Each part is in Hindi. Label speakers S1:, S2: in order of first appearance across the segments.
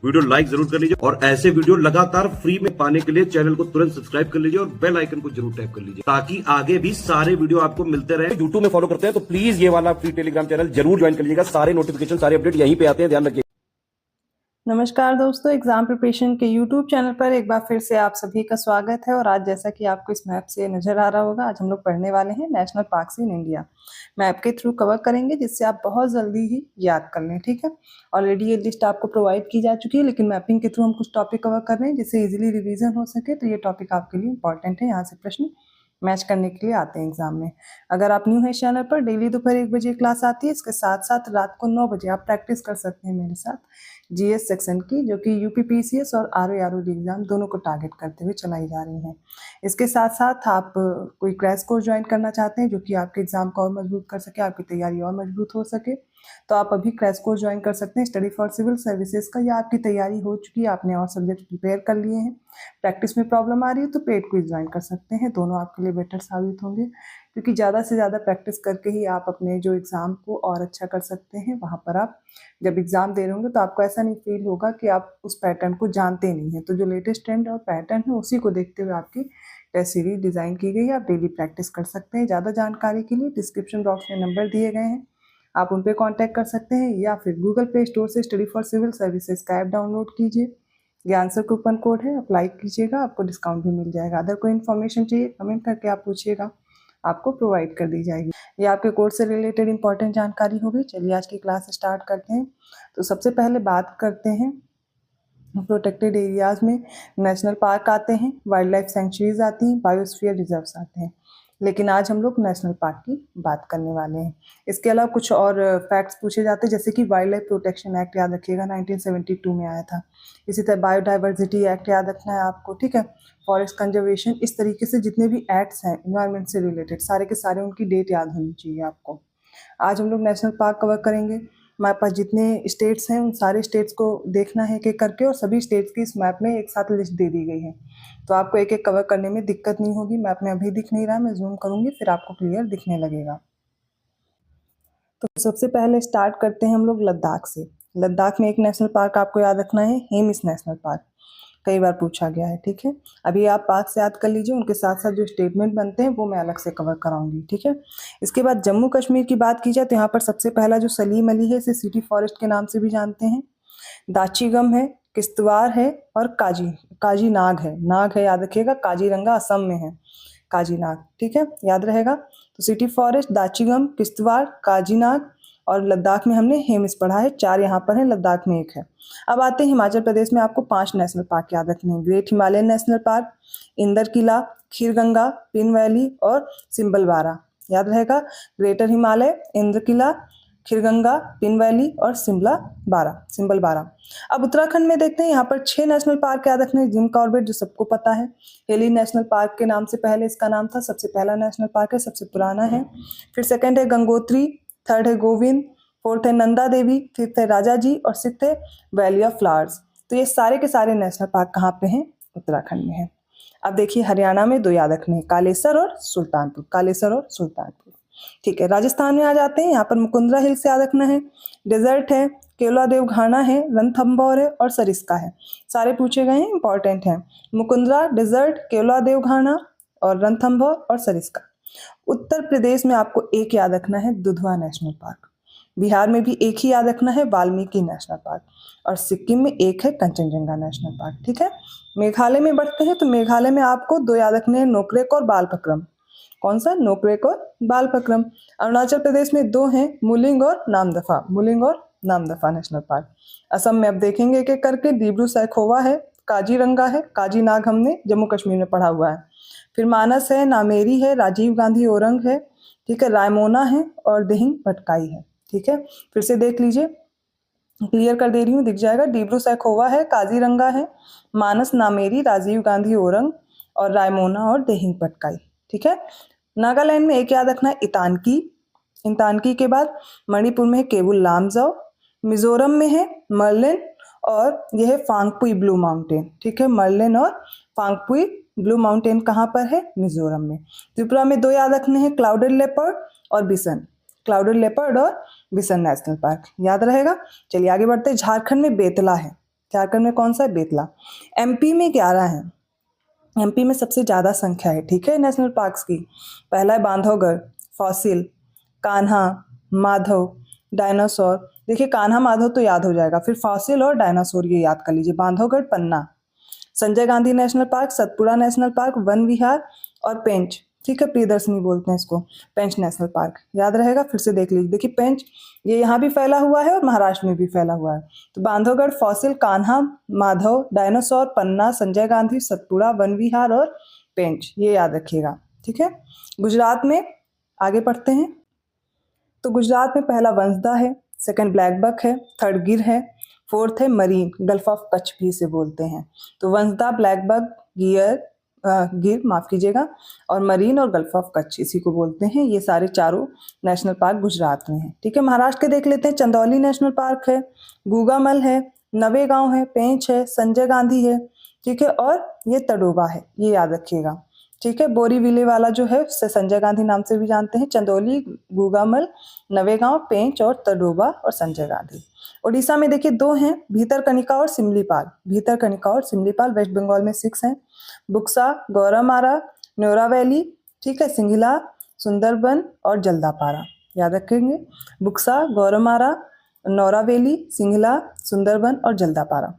S1: वीडियो लाइक जरूर कर लीजिए और ऐसे वीडियो लगातार फ्री में पाने के लिए चैनल को तुरंत सब्सक्राइब कर लीजिए और बेल आइकन को जरूर टैप कर लीजिए ताकि आगे भी सारे वीडियो आपको मिलते रहे। यूट्यूब में फॉलो करते हैं तो प्लीज ये वाला फ्री टेलीग्राम चैनल जरूर ज्वाइन कर लीजिएगा। सारे नोटिफिकेशन सारे अपडेट यहीं पे आते हैं, ध्यान रखिए।
S2: नमस्कार दोस्तों, एग्जाम प्रिपरेशन के यूट्यूब चैनल पर एक बार फिर से आप सभी का स्वागत है। और आज जैसा कि आपको इस मैप से नजर आ रहा होगा, आज हम लोग पढ़ने वाले हैं national parks in India. Map के थ्रू कवर करेंगे जिससे आप बहुत जल्दी ही याद कर लें। ठीक है, ऑलरेडी ये लिस्ट आपको प्रोवाइड की जा चुकी है, लेकिन मैपिंग के थ्रू हम कुछ टॉपिक कवर कर रहे हैं जिससे इजिली रिविजन हो सके। तो ये टॉपिक आपके लिए इंपॉर्टेंट है, यहाँ से प्रश्न मैच करने के लिए आते हैं एग्जाम में। अगर आप न्यू है चैनल पर, डेली दोपहर 1 बजे क्लास आती है। इसके साथ साथ रात को 9 बजे आप प्रैक्टिस कर सकते हैं मेरे साथ जीएस सेक्शन की, जो कि यूपी पीसीएस और आरओ एग्जाम दोनों को टारगेट करते हुए चलाई जा रही है। इसके साथ साथ आप कोई क्रैश कोर्स ज्वाइन करना चाहते हैं जो कि आपके एग्जाम को और मजबूत कर सके, आपकी तैयारी और मजबूत हो सके, तो आप अभी क्रैश कोर्स ज्वाइन कर सकते हैं स्टडी फॉर सिविल सर्विसेज का। या आपकी तैयारी हो चुकी है, आपने और सब्जेक्ट प्रिपेयर कर लिए हैं, प्रैक्टिस में प्रॉब्लम आ रही है, तो पेड क्विज ज्वाइन कर सकते हैं। दोनों आपके लिए बेटर साबित होंगे, क्योंकि ज़्यादा से ज़्यादा प्रैक्टिस करके ही आप अपने जो एग्ज़ाम को और अच्छा कर सकते हैं। वहाँ पर आप जब एग्ज़ाम दे रहे होंगे तो आपको ऐसा नहीं फील होगा कि आप उस पैटर्न को जानते नहीं हैं। तो जो लेटेस्ट ट्रेंड और पैटर्न है उसी को देखते हुए आपकी टेस्ट सीरीज डिज़ाइन की गई है। आप डेली प्रैक्टिस कर सकते हैं। ज़्यादा जानकारी के लिए डिस्क्रिप्शन बॉक्स में नंबर दिए गए हैं, आप उन पर कॉन्टैक्ट कर सकते हैं, या फिर गूगल प्ले स्टोर से स्टडी फॉर सिविल सर्विसेज का ऐप डाउनलोड कीजिए। ये आंसर कूपन कोड है, अप्लाई कीजिएगा, आपको डिस्काउंट भी मिल जाएगा। अदर कोई इन्फॉर्मेशन चाहिए कमेंट करके आप पूछिएगा, आपको प्रोवाइड कर दी जाएगी। ये आपके कोर्स से रिलेटेड इंपॉर्टेंट जानकारी होगी। चलिए आज की क्लास स्टार्ट करते हैं। तो सबसे पहले बात करते हैं प्रोटेक्टेड एरियाज में नेशनल पार्क आते हैं, वाइल्ड लाइफ सेंचुरीज आती हैं, बायोस्फीयर रिजर्व्स आते हैं, लेकिन आज हम लोग नेशनल पार्क की बात करने वाले हैं। इसके अलावा कुछ और फैक्ट्स पूछे जाते हैं, जैसे कि वाइल्ड लाइफ प्रोटेक्शन एक्ट याद रखिएगा 1972 में आया था। इसी तरह बायोडाइवर्सिटी एक्ट याद रखना है आपको, ठीक है। फॉरेस्ट कंजर्वेशन, इस तरीके से जितने भी एक्ट्स हैं इन्वायरमेंट से रिलेटेड सारे के सारे उनकी डेट याद होनी चाहिए आपको। आज हम लोग नेशनल पार्क कवर करेंगे। हमारे पास जितने स्टेट्स हैं उन सारे स्टेट्स को देखना है एक एक करके, और सभी स्टेट्स की इस मैप में एक साथ लिस्ट दे दी गई है, तो आपको एक एक कवर करने में दिक्कत नहीं होगी। मैप में अभी दिख नहीं रहा, मैं जूम करूंगी फिर आपको क्लियर दिखने लगेगा। तो सबसे पहले स्टार्ट करते हैं हम लोग लद्दाख से। लद्दाख में एक नेशनल पार्क आपको याद रखना है, हेमिस नेशनल पार्क, कई बार पूछा गया है, ठीक है। अभी आप पार्क से याद कर लीजिए, उनके साथ साथ जो स्टेटमेंट बनते हैं वो मैं अलग से कवर कराऊंगी, ठीक है। इसके बाद जम्मू कश्मीर की बात की जाए तो यहाँ पर सबसे पहला जो सलीम अली है, इसे सिटी फॉरेस्ट के नाम से भी जानते हैं। दाचीगम है, किश्तवाड़ है, और काजी नाग है याद रखिएगा। काजीरंगा असम में है, काजी नाग, ठीक है, याद रहेगा। तो सिटी फॉरेस्ट, दाचीगम, किश्तवाड़, काजी नाग, और लद्दाख में हमने हेमिस पढ़ा है। 4 यहाँ पर है, लद्दाख में 1 है। अब आते हैं हिमाचल प्रदेश में, आपको 5 नेशनल पार्क याद रखने हैं। Great Himalayan National Park, Indar Kila, Kheerganga, Pin Valley और सिम्बलबारा, याद रहेगा। ग्रेटर हिमालय, इंद्र किला, खीरगंगा, पिन वैली और सिम्बलबारा। अब उत्तराखंड में देखते हैं, यहाँ पर 6 नेशनल पार्क याद रखने हैं। जिम कॉर्बेट जो सबको पता है, हेली नेशनल पार्क के नाम से पहले इसका नाम था, सबसे पहला नेशनल पार्क है, सबसे पुराना है। फिर सेकंड है गंगोत्री, थर्ड है गोविंद, फोर्थ है नंदा देवी, फिफ्थ है राजा जी, और सिक्स्थ है वैली ऑफ फ्लावर्स। तो ये सारे के सारे नेशनल पार्क कहाँ पे हैं? उत्तराखंड में है। अब देखिए हरियाणा में 2 याद रखने हैं, कालेसर और सुल्तानपुर, ठीक है। राजस्थान में आ जाते हैं, यहाँ पर मुकुंदरा हिल्स याद रखना है, डेजर्ट है, केवलादेव घाना है, रणथंभौर है और सरिस्का है। सारे पूछे गए हैं, इंपॉर्टेंट हैं। मुकुंदरा, डेजर्ट, केवलादेव घाना और रणथंभौर और सरिस्का। उत्तर प्रदेश में आपको 1 याद रखना है, दुधवा नेशनल पार्क। बिहार में भी 1 ही याद रखना है, वाल्मीकि नेशनल पार्क, और सिक्किम में 1 है, कंचनजंगा नेशनल पार्क, ठीक है। मेघालय में बढ़ते हैं, तो मेघालय में आपको 2 याद रखने हैं, नोकरेक और बालपक्रम। कौन सा? नोकरेक और बालपक्रम। अरुणाचल प्रदेश में 2 हैं, मुलिंग और नामदफा नेशनल पार्क। असम में अब देखेंगे एक एक करके, डिब्रू सैखोवा है, काजीरंगा है, काजी नाग हमने जम्मू कश्मीर में पढ़ा हुआ है। फिर मानस है, नामेरी है, राजीव गांधी ओरंग है, ठीक है, रायमोना है और दिहिंग भटकाई है, ठीक है। फिर से देख लीजिए, क्लियर कर दे रही हूँ, दिख जाएगा। डिब्रू सैखोवा है, काजीरंगा है, मानस, नामेरी, राजीव गांधी ओरंग और रायमोना और दिहिंग भटकाई, ठीक है। नागालैंड में 1 याद रखना है, इतानकी के बाद मणिपुर में है केवुल लामजाओ, मिजोरम में है मर्लिन, और यह है फांगपुई ब्लू माउंटेन, ठीक है। मर्लिन और फांगपुई ब्लू माउंटेन कहाँ पर है? मिजोरम में। त्रिपुरा में 2 याद रखने हैं, क्लाउडेड लेपर्ड और बिसन नेशनल पार्क, याद रहेगा। चलिए आगे बढ़ते हैं। झारखंड में बेतला है, झारखंड में कौन सा है? बेतला। एमपी में 11 है, एमपी में सबसे ज़्यादा संख्या है, ठीक है, नेशनल पार्क्स की। पहला है बांधवगढ़, फॉसिल, कान्हा, माधव, डायनासोर। देखिए कान्हा माधव तो याद हो जाएगा, फिर फॉसिल और डायनासोर ये याद कर लीजिए। Bandhavgarh, Panna, Sanjay Gandhi National Park, Satpura National Park, Van Vihar और पेंच, ठीक है, प्रियदर्शनी बोलते हैं इसको, पेंच नेशनल पार्क, याद रहेगा। फिर से देख लीजिए, देखिए पेंच ये यहाँ भी फैला हुआ है और महाराष्ट्र में भी फैला हुआ है। तो बांधवगढ़, फॉसिल, कान्हा, माधव, डायनासोर, पन्ना, संजय गांधी, सतपुड़ा, वन विहार और पेंच, ये याद रखिएगा, ठीक है। गुजरात में आगे पढ़ते हैं। तो गुजरात में पहला वंसदा है, सेकंड ब्लैक बक है, थर्ड गिर है, फोर्थ है मरीन, गल्फ ऑफ कच्छ भी इसे बोलते हैं। तो वंसदा, ब्लैक बक, गिर माफ कीजिएगा, और मरीन और गल्फ ऑफ कच्छ इसी को बोलते हैं। ये सारे चारों नेशनल पार्क गुजरात में हैं, ठीक है। महाराष्ट्र के देख लेते हैं। चंदौली नेशनल पार्क है, गुगामल है, नवेगांव है, पेंच है, संजय गांधी है, ठीक है, और ये तडोबा है, ये याद रखिएगा, ठीक है। बोरीविले वाला जो है उससे संजय गांधी नाम से भी जानते हैं। चंदौली, गुगामल, नवेगांव, पेंच और तडोबा और संजय गांधी। उड़ीसा में देखिए 2 हैं, भीतरकनिका और सिमलीपाल। भीतरकनिका और सिमलीपाल। वेस्ट बंगाल में 6 हैं, बुक्सा, गौरामारा, न्योरा वैली, ठीक है, सिंघिला, सुंदरबन और जल्दापारा, याद रखेंगे। बुक्सा, गौरामारा, नौरा वैली, सिंघिला, सुंदरबन और जल्दापारा।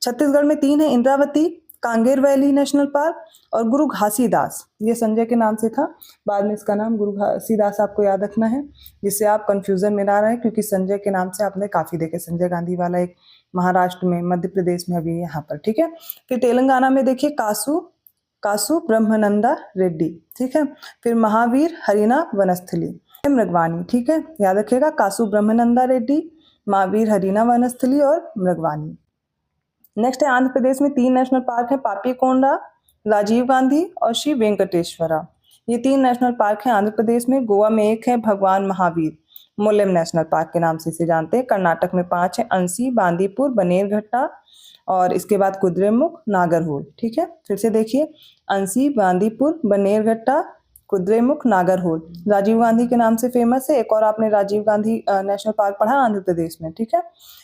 S2: छत्तीसगढ़ में 3 है, Indravati, Kanger valley national park और गुरु घासीदास। ये संजय के नाम से था, बाद में इसका नाम गुरु घासीदास आपको याद रखना है, जिससे आप कंफ्यूजन में ना रहे, क्योंकि संजय के नाम से आपने काफी देखे। संजय गांधी वाला एक महाराष्ट्र में, मध्य प्रदेश में, अभी यहाँ पर, ठीक है। फिर तेलंगाना में देखिए कासु ब्रह्मानंदा रेड्डी, ठीक है। फिर महावीर हरिना वनस्थली, मृगवानी, ठीक है, याद रखिएगा। कासु ब्रह्मानंदा रेड्डी, महावीर हरिना वनस्थली और मृगवानी। नेक्स्ट है आंध्र प्रदेश में 3 नेशनल पार्क है, पापीकोंडा, राजीव गांधी और श्री वेंकटेश्वरा। ये 3 नेशनल पार्क हैं आंध्र प्रदेश में। गोवा में 1 है, भगवान महावीर, मोलेम नेशनल पार्क के नाम से इसे जानते हैं। कर्नाटक में 5 है, अंसी, बांदीपुर, बनेरघट्टा और इसके बाद कुद्रेमुख, नागरहोल, ठीक है। फिर से देखिए, अंसी, बांदीपुर, बनेरघट्टा, कुद्रेमुख, नागरहोल। राजीव गांधी के नाम से फेमस है। एक और आपने राजीव गांधी नेशनल पार्क पढ़ा आंध्र प्रदेश में, ठीक है।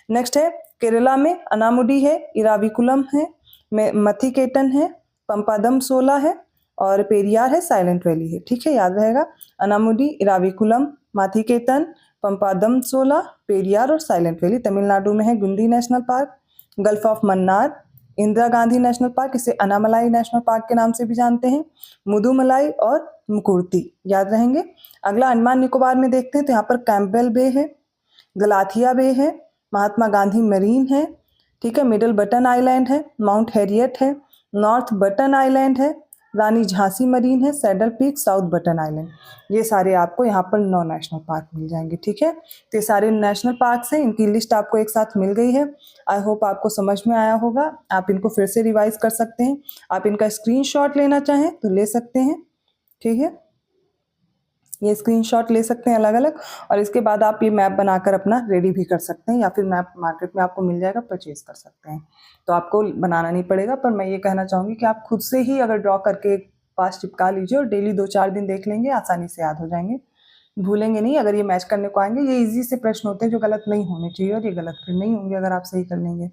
S2: नेक्स्ट है केरला में अनामुडी है, इराविकुलम है, मथिकेटन है, पंपादम सोला है और पेरियार है, साइलेंट वैली है, ठीक है, याद रहेगा। अनामुडी, इराविकुलम, माथिकेतन, पंपादम सोला, पेरियार और साइलेंट वैली। तमिलनाडु में है गुंडी national park, gulf of Mannar, Indira Gandhi National park, इसे अनामलाई नेशनल पार्क के नाम से भी जानते हैं, मुदुमलाई और मुकुर्ती, याद रहेंगे। अगला अंडमान निकोबार में देखते हैं, तो यहाँ पर कैंपबेल बे है, गलाथिया बे है, महात्मा गांधी मरीन है, ठीक है, मिडल बटन आइलैंड है, माउंट हैरियट है, नॉर्थ बटन आइलैंड है, रानी झांसी मरीन है, saddle peak, south button island. ये सारे आपको यहाँ पर 9 नेशनल पार्क मिल जाएंगे, ठीक है। तो ये सारे नेशनल पार्क्स हैं, इनकी लिस्ट आपको एक साथ मिल गई है। आई होप आपको समझ में आया होगा। आप इनको फिर से रिवाइज कर सकते हैं। आप इनका स्क्रीनशॉट लेना चाहें तो ले सकते हैं, ठीक है, ये स्क्रीनशॉट ले सकते हैं अलग अलग, और इसके बाद आप ये मैप बनाकर अपना रेडी भी कर सकते हैं, या फिर मैप मार्केट में आपको मिल जाएगा, परचेज कर सकते हैं, तो आपको बनाना नहीं पड़ेगा। पर मैं ये कहना चाहूँगी कि आप खुद से ही अगर ड्रॉ करके पास चिपका लीजिए और डेली 2-4 दिन देख लेंगे, आसानी से याद हो जाएंगे, भूलेंगे नहीं। अगर ये मैच करने को आएंगे, ये ईजी से प्रश्न होते हैं जो गलत नहीं होने चाहिए, और ये गलत फिर नहीं होंगे अगर आप सही कर लेंगे।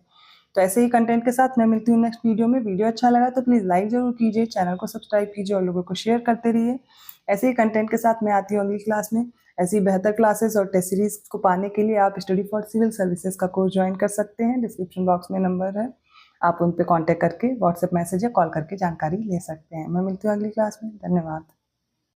S2: तो ऐसे ही कंटेंट के साथ मैं मिलती हूँ नेक्स्ट वीडियो में। वीडियो अच्छा लगा तो प्लीज़ लाइक जरूर कीजिए, चैनल को सब्सक्राइब कीजिए और लोगों को शेयर करते रहिए। ऐसे ही कंटेंट के साथ मैं आती हूँ अगली क्लास में। ऐसी बेहतर क्लासेस और टेस्ट सीरीज को पाने के लिए आप स्टडी फॉर सिविल सर्विसेज का कोर्स ज्वाइन कर सकते हैं। डिस्क्रिप्शन बॉक्स में नंबर है, आप उन पर कॉन्टैक्ट करके व्हाट्सएप मैसेज या कॉल करके जानकारी ले सकते हैं। मैं मिलती हूँ अगली क्लास में। धन्यवाद।